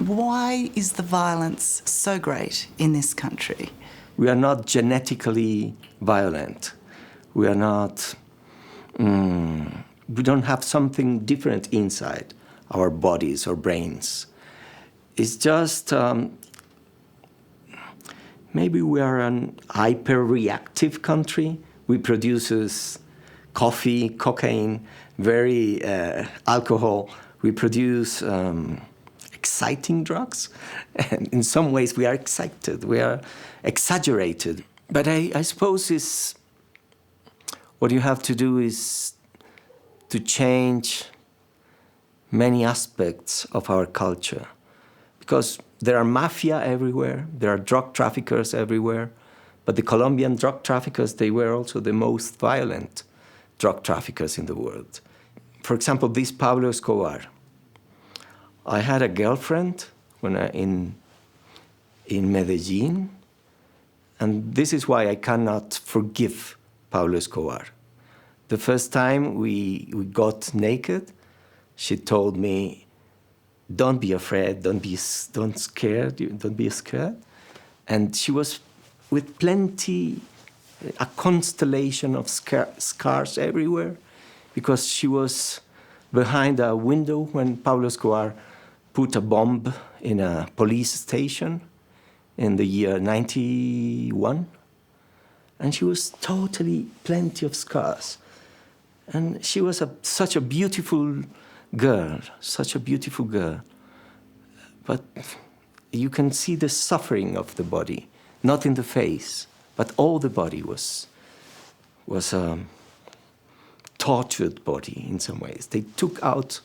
Why is the violence so great in this country? We are not genetically violent. We are not... we don't have something different inside our bodies or brains. It's just... maybe we are an hyper-reactive country. We produce coffee, cocaine, very alcohol. We produce exciting drugs. And in some ways we are excited, we are exaggerated. But I suppose what you have to do is to change many aspects of our culture. Because there are mafia everywhere, there are drug traffickers everywhere, but the Colombian drug traffickers, they were also the most violent drug traffickers in the world. For example, this Pablo Escobar. I had a girlfriend in Medellin, and this is why I cannot forgive Pablo Escobar. The first time we got naked, she told me, "Don't be afraid, don't be scared. And she was with plenty, a constellation of scars everywhere, because she was behind a window when Pablo Escobar put a bomb in a police station in the year 91. And she was totally plenty of scars. And she was such a beautiful girl, But you can see the suffering of the body, not in the face, but all the body was a tortured body in some ways. They took out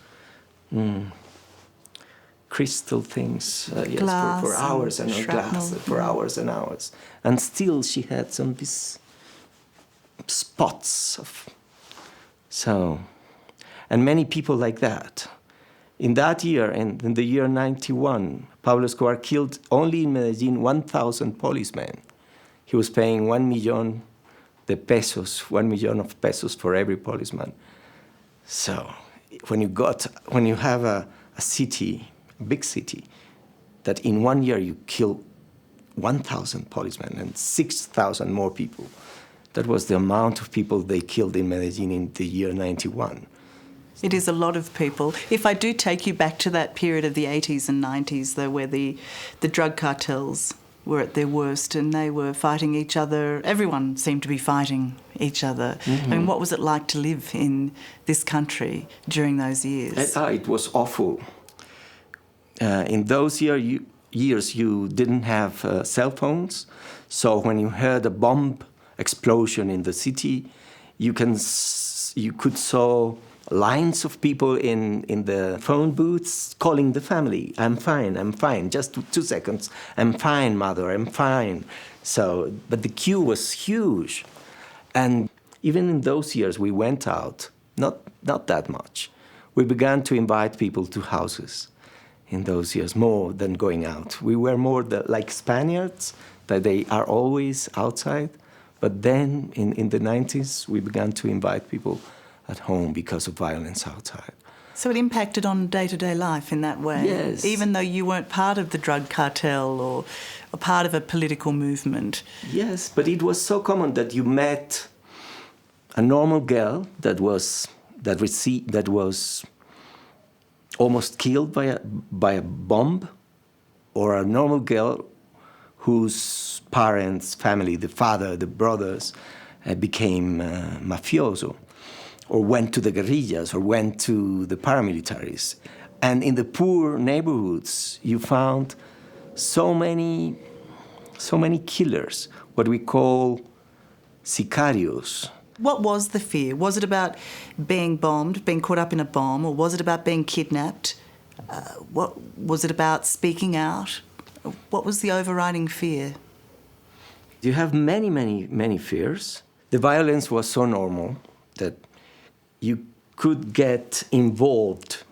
crystal things for hours and glass for hours and hours. And still she had these spots of... And many people like that. In that year, in the year 91, Pablo Escobar killed only in Medellin 1,000 policemen. He was paying 1 million of pesos for every policeman. So when you have a city, a big city, that in 1 year you kill 1,000 policemen and 6,000 more people, that was the amount of people they killed in Medellin in the year 91. It is a lot of people. If I do take you back to that period of the 80s and 90s, though, where the drug cartels were at their worst and they were fighting each other, everyone seemed to be fighting each other. Mm-hmm. I mean, what was it like to live in this country during those years? It was awful. In those years, you didn't have cell phones, so when you heard a bomb explosion in the city, you could saw lines of people in the phone booths calling the family. I'm fine, just 2 seconds. I'm fine, mother, I'm fine. But the queue was huge. And even in those years, we went out, not that much. We began to invite people to houses in those years, more than going out. We were more like Spaniards, that they are always outside. But then in the 90s, we began to invite people at home because of violence outside. So it impacted on day-to-day life in that way? Yes. Even though you weren't part of the drug cartel or a part of a political movement? Yes, but it was so common that you met a normal girl that was almost killed by a bomb, or a normal girl whose parents, family, the father, the brothers, became mafioso, or went to the guerrillas, or went to the paramilitaries. And in the poor neighborhoods, you found so many killers, what we call sicarios. What was the fear? Was it about being bombed, being caught up in a bomb, or was it about being kidnapped? What was it about speaking out? What was the overriding fear? You have many fears. The violence was so normal that you could get involved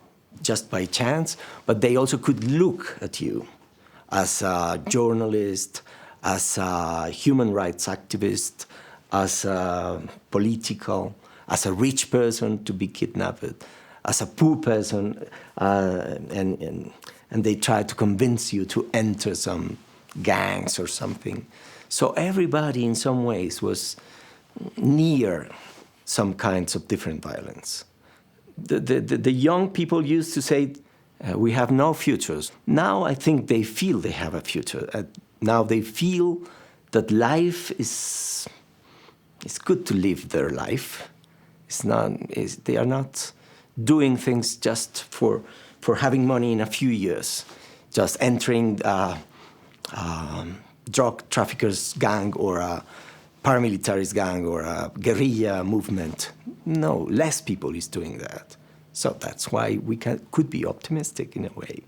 just by chance, but they also could look at you as a journalist, as a human rights activist, as a political, as a rich person to be kidnapped, as a poor person, and and they try to convince you to enter some gangs or something. So everybody in some ways was near some kinds of different violence. The young people used to say, we have no futures. Now I think they feel they have a future. Now they feel that life is good to live their life. They are not doing things just for having money in a few years, just entering a drug traffickers gang or a paramilitaries gang or a guerrilla movement. No, less people is doing that. So that's why we could be optimistic in a way.